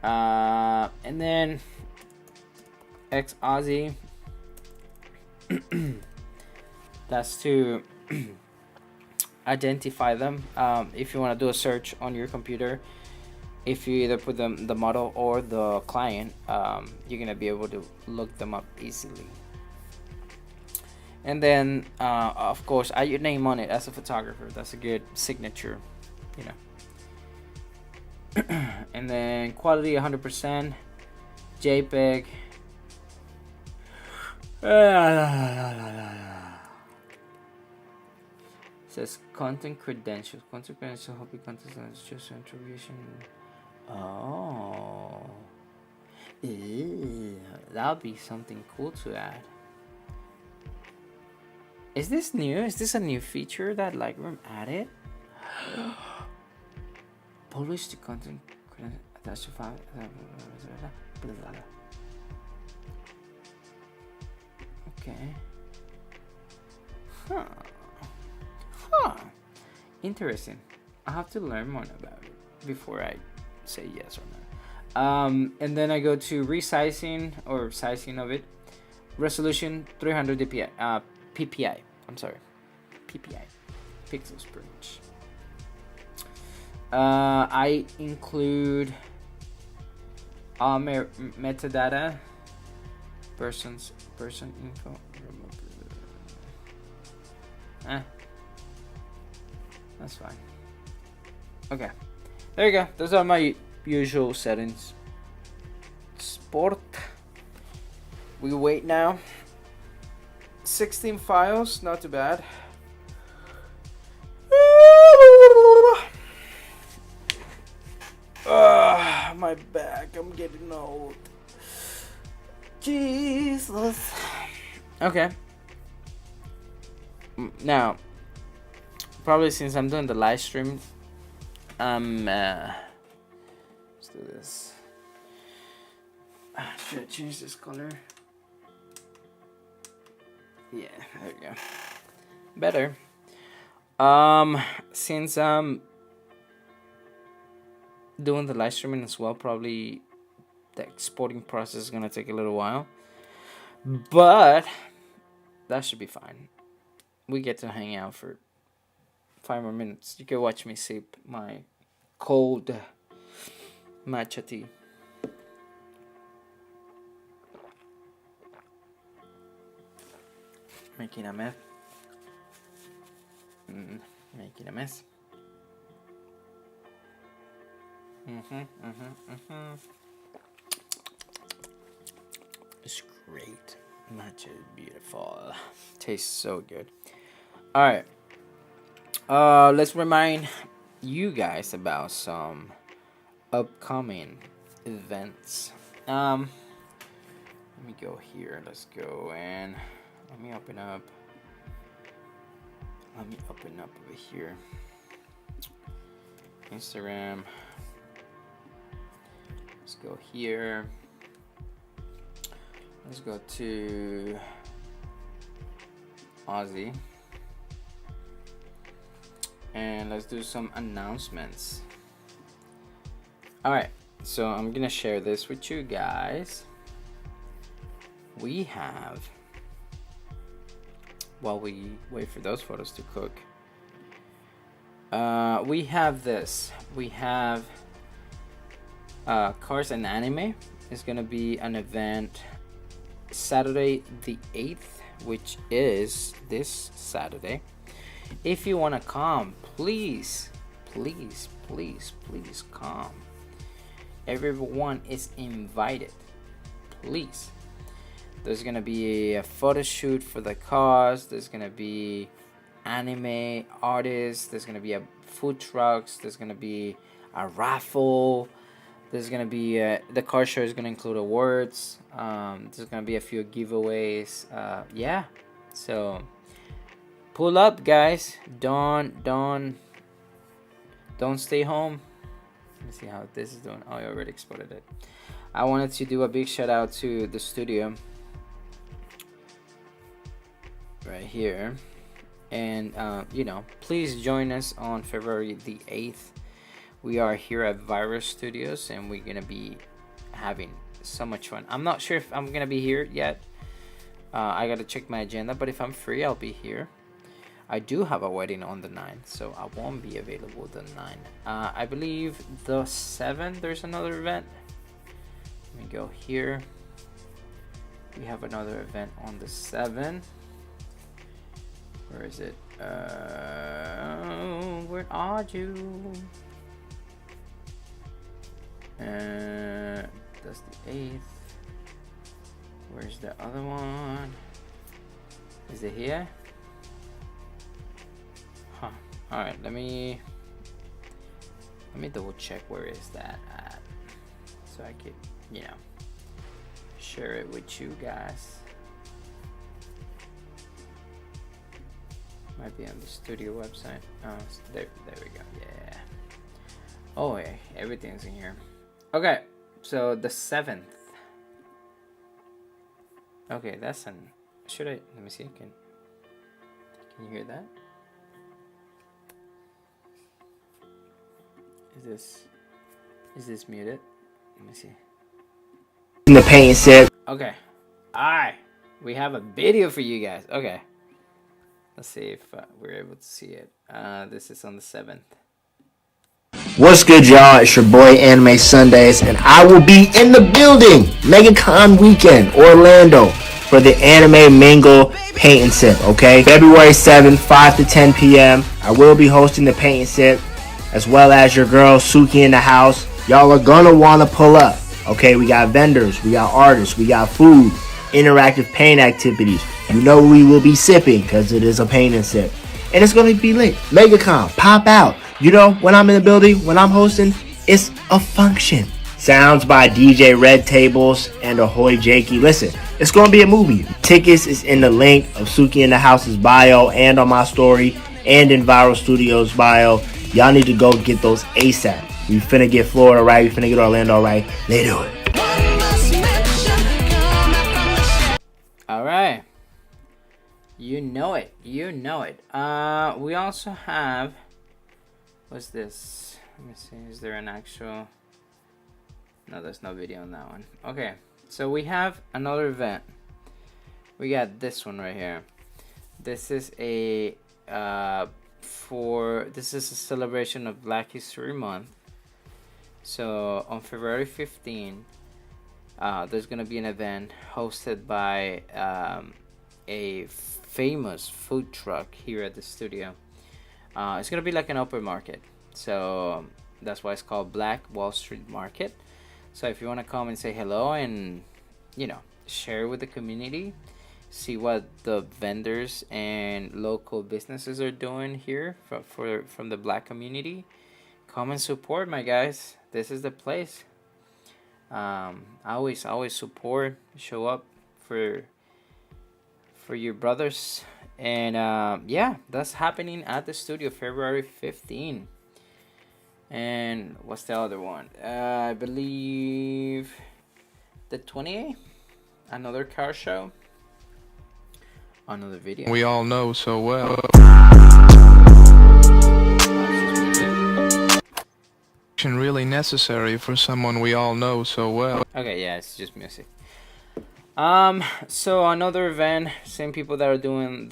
And then X Ozzy. That's to identify them. If you want to do a search on your computer, if you either put the model or the client, you're gonna be able to look them up easily. And then, of course, add your name on it as a photographer. That's a good signature, you know. And then quality 100%, JPEG. Says content credentials. Content credentials help you content just introduction. Oh, that'll be something cool to add. Is this new? Is this a new feature that Lightroom added? Publish the content attached to file. Okay. Huh. Interesting. I have to learn more about it before I say yes or no. And then I go to resizing or sizing of it. Resolution 300 dpi. PPI. I'm sorry. PPI. Pixels per inch. I include all metadata, person info. That's fine. Okay, there you go. Those are my usual settings. Sport. We wait now. 16 files, not too bad. My back, I'm getting old. Jesus. Okay. Now, probably since I'm doing the live stream, let's do this. Should I change this color? Yeah, there we go. Better. Since I'm doing the live streaming as well, probably the exporting process is gonna take a little while, but that should be fine. We get to hang out for 5 more minutes. You can watch me sip my cold matcha tea. Making a mess. Making a mess. It's great. Matcha is beautiful. Tastes so good. Alright. Let's remind you guys about some upcoming events. Let me go here. Let's go and let me open up over here. Instagram. Let's go here. Let's go to Ozzy. And let's do some announcements. Alright, so I'm gonna share this with you guys. We have, while we wait for those photos to cook, we have this. We have Cars and Anime. Is gonna be an event Saturday the 8th, which is this Saturday. If you want to come, please come. Everyone is invited, please. There's gonna be a photo shoot for the cars. There's gonna be anime artists. There's gonna be food trucks. There's gonna be a raffle. There's gonna be the car show is gonna include awards. There's gonna be a few giveaways. Yeah, so pull up, guys. Don't stay home. Let me see how this is doing. Oh, I already exported it. I wanted to do a big shout out to the studio right here, and you know, please join us on February the 8th. We are here at Vyrus Studios, and we're gonna be having so much fun. I'm not sure if I'm gonna be here yet. I gotta check my agenda, but if I'm free, I'll be here. I do have a wedding on the 9th, so I won't be available the 9th. I believe the 7th there's another event. Let me go here. We have another event on the 7th. Where is it? Where are you? That's the 8th. Where's the other one? Is it here? Huh. Alright, let me double check where is that at, so I could, you know, share it with you guys. Might be on the studio website. Oh, there we go. Yeah. Oh, yeah, everything's in here. Okay, so the 7th. Okay, that's an. Should I? Let me see. Can you hear that? Is this muted? Let me see. In the paint set. Okay. Alright. We have a video for you guys. Okay. Let's see if we're able to see it. This is on the 7th. What's good, y'all? It's your boy Anime Sundays, and I will be in the building, MegaCon weekend, Orlando, for the Anime Mingle paint and sip, okay? February 7th, 5 to 10 p.m. I will be hosting the paint and sip, as well as your girl Suki in the house. Y'all are gonna wanna pull up, okay? We got vendors, we got artists, we got food, interactive paint activities. You know we will be sipping, because it is a paint and sip. And it's gonna be lit. MegaCon, pop out. You know, when I'm in the building, when I'm hosting, it's a function. Sounds by DJ Red Tables and Ahoy Jakey. Listen, it's gonna be a movie. Tickets is in the link of Suki in the House's bio and on my story and in Vyrus Studios bio. Y'all need to go get those ASAP. We finna get Florida right. We finna get Orlando right. They do it. All right. You know it. You know it. We also have. What's this? Let me see. Is there an actual? No, there's no video on that one. Okay. So we have another event. We got this one right here. This is a this is a celebration of Black History Month. So on February 15, there's gonna be an event hosted by a famous food truck here at the studio. It's gonna be like an open market, so that's why it's called Black Wall Street Market. So if you want to come and say hello and, you know, share with the community, see what the vendors and local businesses are doing here from the Black community, come and support, my guys. This is the place. I always support, show up for your brothers. And yeah, that's happening at the studio February 15. And what's the other one? I believe the 28th, another car show, another video. We all know so well. Really necessary for someone we all know so well. Okay, yeah, it's just music. So another event, same people that are doing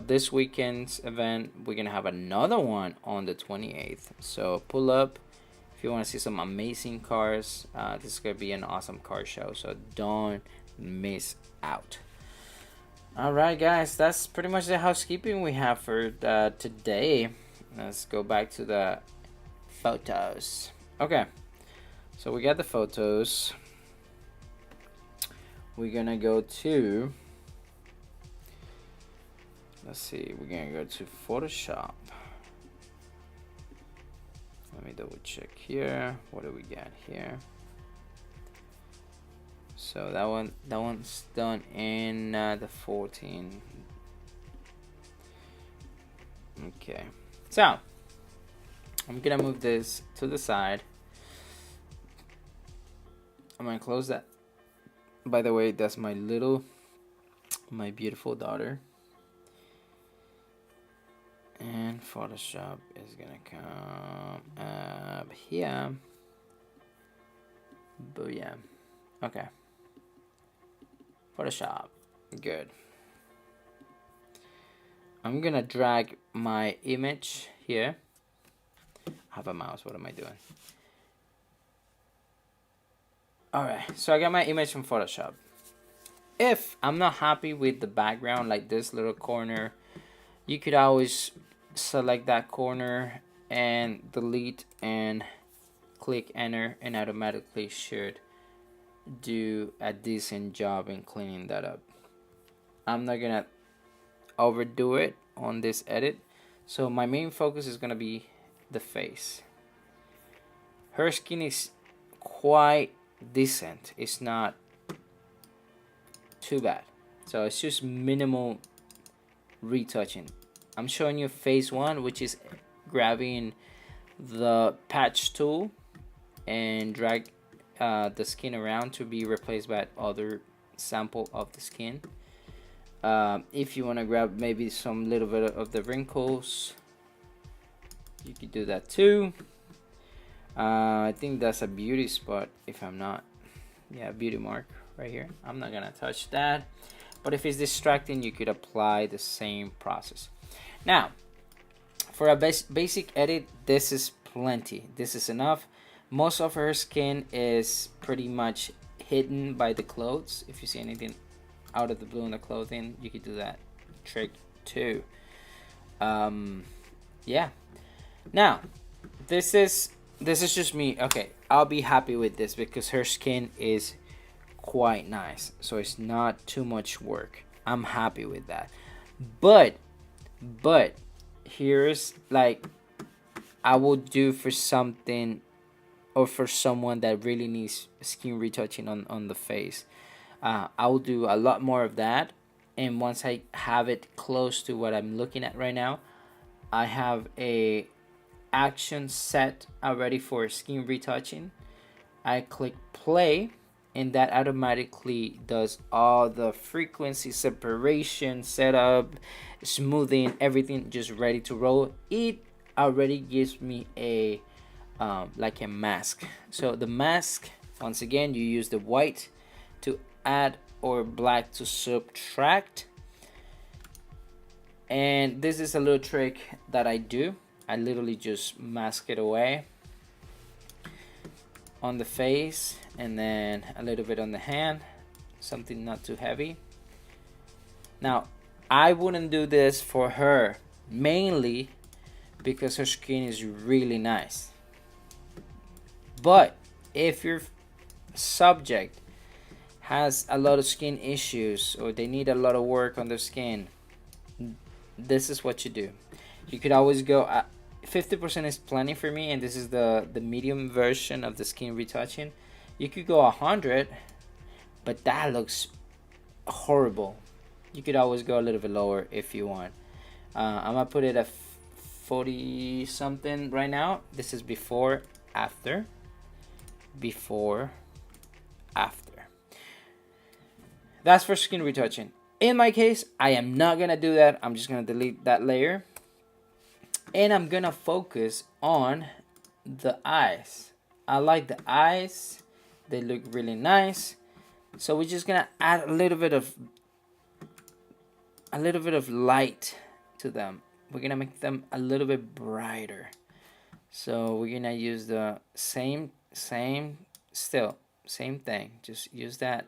this weekend's event, we're gonna have another one on the 28th. So pull up if you want to see some amazing cars. This is gonna be an awesome car show, so don't miss out. All right, guys, that's pretty much the housekeeping we have for today. Let's go back to the photos. Okay, so we got the photos. We're gonna go to, let's see, we're gonna go to Photoshop. Let me double check here. What do we got here? So that one's done in the 14. Okay, so I'm gonna move this to the side. I'm gonna close that. By the way, that's my beautiful daughter. And Photoshop is gonna come up here. Booyah. Okay. Photoshop. Good. I'm gonna drag my image here. I have a mouse. What am I doing? Alright, so I got my image from Photoshop. If I'm not happy with the background, like this little corner, you could always select that corner and delete and click enter, and automatically should do a decent job in cleaning that up. I'm not gonna overdo it on this edit, so my main focus is gonna be the face. Her skin is quite decent, it's not too bad, so it's just minimal retouching. I'm showing you phase one, which is grabbing the patch tool and drag the skin around to be replaced by other sample of the skin. If you want to grab maybe some little bit of the wrinkles, you could do that too. I think that's a beauty spot, if I'm not, yeah, beauty mark right here. I'm not gonna touch that, but if it's distracting, you could apply the same process. Now, for a basic edit, this is plenty. This is enough. Most of her skin is pretty much hidden by the clothes. If you see anything out of the blue in the clothing, you could do that trick too. Yeah. Now, this is just me. Okay, I'll be happy with this because her skin is quite nice, so it's not too much work. I'm happy with that. But here's like, I will do for something or for someone that really needs skin retouching on the face. I will do a lot more of that, and once I have it close to what I'm looking at right now, I have a action set already for skin retouching. I click play, and that automatically does all the frequency separation, setup, smoothing, everything just ready to roll. It already gives me a like a mask. So the mask, once again, you use the white to add or black to subtract. And this is a little trick that I do. I literally just mask it away on the face, and then a little bit on the hand, something not too heavy. Now, I wouldn't do this for her, mainly because her skin is really nice. But if your subject has a lot of skin issues, or they need a lot of work on their skin, this is what you do. You could always go 50% is plenty for me, and this is the medium version of the skin retouching. You could go 100, but that looks horrible. You could always go a little bit lower if you want. I'm gonna put it at 40 something right now. This is before, after, before, after. That's for skin retouching. In my case, I am not gonna do that. I'm just gonna delete that layer, and I'm gonna focus on the eyes. I like the eyes. They look really nice. So we're just gonna add a little bit of light to them. We're gonna make them a little bit brighter. So we're gonna use the same thing. Just use that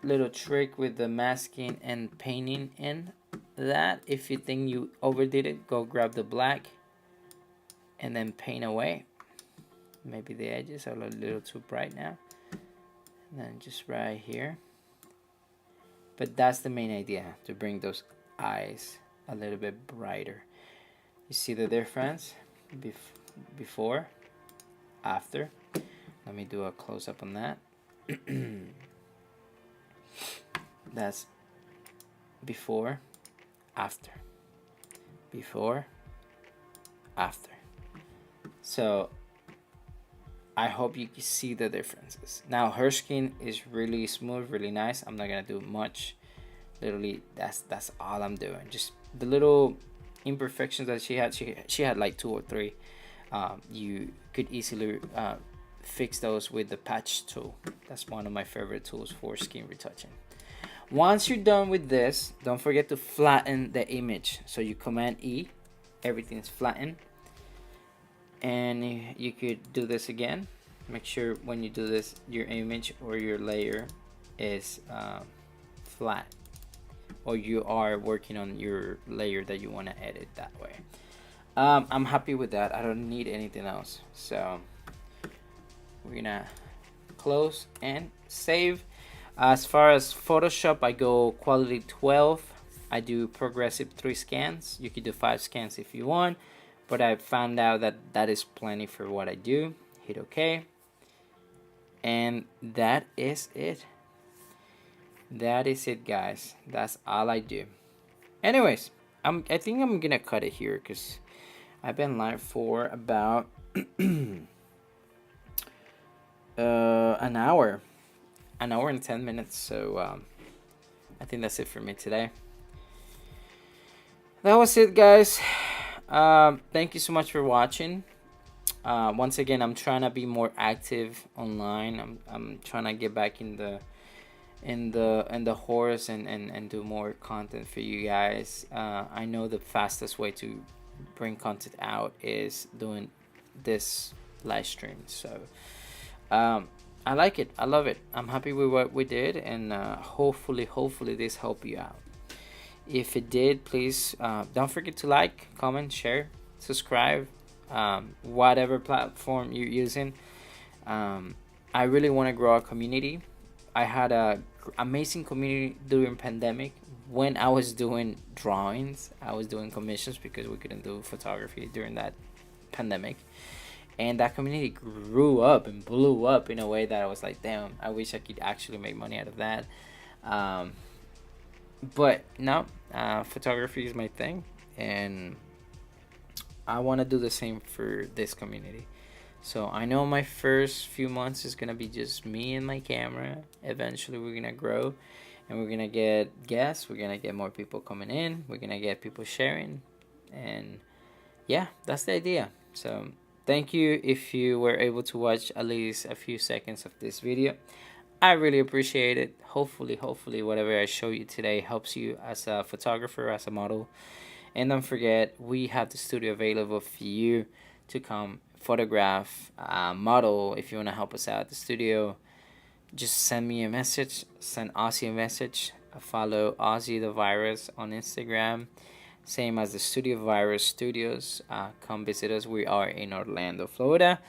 little trick with the masking and painting in that. If you think you overdid it, go grab the black and then paint away. Maybe the edges are a little too bright now. And then just right here. But that's the main idea, to bring those eyes a little bit brighter. You see the difference? Before, after. Let me do a close-up on that. That's before, after. Before, after. So I hope you can see the differences. Now her skin is really smooth, really nice. I'm not gonna do much. Literally, that's all I'm doing. Just the little imperfections that she had. She had like 2 or 3. You could easily fix those with the patch tool. That's one of my favorite tools for skin retouching. Once you're done with this, don't forget to flatten the image. So you Command E, everything is flattened. And you could do this again. Make sure when you do this, your image or your layer is flat, or you are working on your layer that you want to edit that way. I'm happy with that. I don't need anything else. So we're gonna close and save. As far as Photoshop, I go quality 12. I do progressive 3 scans. You could do 5 scans if you want, but I found out that that is plenty for what I do. Hit OK. And that is it. That is it, guys. That's all I do. Anyways, I think I'm gonna cut it here because I've been live for about an hour and 10 minutes. So I think that's it for me today. That was it, guys. Thank you so much for watching. Once again, I'm trying to be more active online. I'm trying to get back in the horse and do more content for you guys. I know the fastest way to bring content out is doing this live stream. So I like it. I love it. I'm happy with what we did, and hopefully this helped you out. If it did, please don't forget to like, comment, share, subscribe, whatever platform you're using. I really want to grow our community. I had a amazing community during pandemic when I was doing drawings. I was doing commissions because we couldn't do photography during that pandemic, and that community grew up and blew up in a way that I was like, damn, I wish I could actually make money out of that. But no, photography is my thing, and I want to do the same for this community. So I know my first few months is gonna be just me and my camera. Eventually we're gonna grow, and we're gonna get guests. We're gonna get more people coming in. We're gonna get people sharing, and yeah, that's the idea. So thank you if you were able to watch at least a few seconds of this video. I really appreciate it. Hopefully whatever I show you today helps you as a photographer, as a model. And don't forget, we have the studio available for you to come photograph, model. If you want to help us out at the studio, just send me a message. Send Ozzy a message. Follow Ozzy the Vyrus on Instagram. Same as the studio, Vyrus Studios. Come visit us. We are in Orlando, Florida.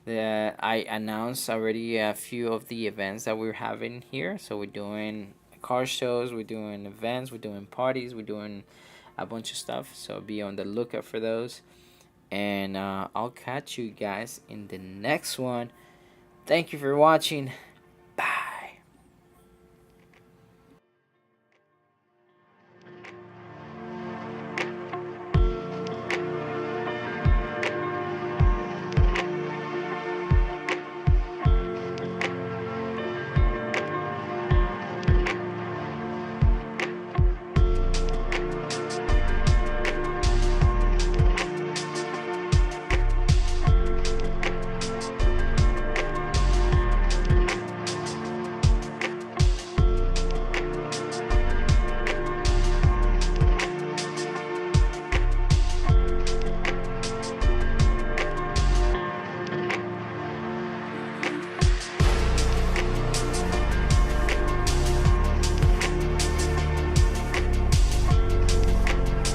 I announced already a few of the events that we're having here. So we're doing car shows, we're doing events, we're doing parties, we're doing a bunch of stuff. So be on the lookout for those. And I'll catch you guys in the next one. Thank you for watching.